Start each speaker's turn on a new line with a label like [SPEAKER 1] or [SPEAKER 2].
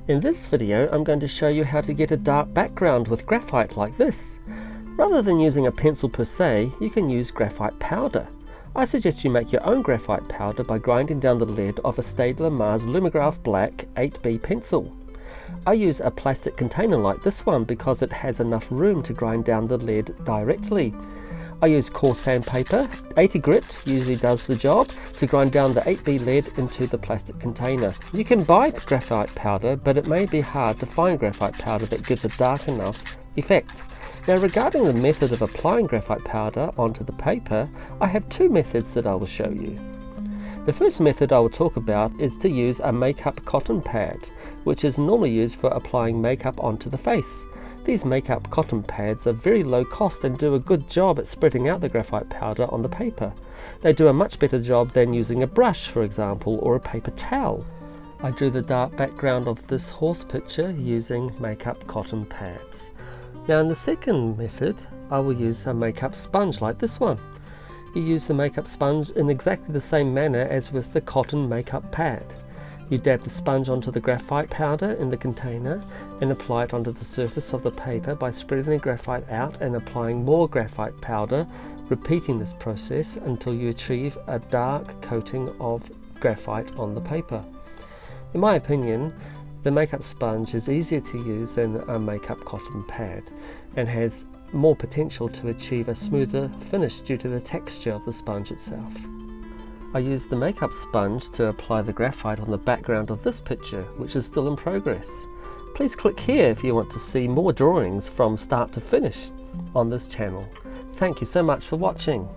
[SPEAKER 1] In this video, I'm going to show you how to get a dark background with graphite like this. Rather than using a pencil per se, you can use graphite powder. I suggest you make your own graphite powder by grinding down the lead of a Staedtler Mars Lumograph Black 8B pencil. I use a plastic container like this one because it has enough room to grind down the lead directly. I use coarse sandpaper. 80 grit usually does the job to grind down the 8B lead into the plastic container. You can buy graphite powder, but it may be hard to find graphite powder that gives a dark enough effect. Now, regarding the method of applying graphite powder onto the paper, I have two methods that I will show you. The first method I will talk about is to use a makeup cotton pad, which is normally used for applying makeup onto the face. These makeup cotton pads are very low cost and do a good job at spreading out the graphite powder on the paper. They do a much better job than using a brush, for example, or a paper towel. I drew the dark background of this horse picture using makeup cotton pads. Now, in the second method, I will use a makeup sponge like this one. You use the makeup sponge in exactly the same manner as with the cotton makeup pad. You dab the sponge onto the graphite powder in the container and apply it onto the surface of the paper by spreading the graphite out and applying more graphite powder, repeating this process until you achieve a dark coating of graphite on the paper. In my opinion, the makeup sponge is easier to use than a makeup cotton pad and has more potential to achieve a smoother finish due to the texture of the sponge itself. I used the makeup sponge to apply the graphite on the background of this picture, which is still in progress. Please click here if you want to see more drawings from start to finish on this channel. Thank you so much for watching.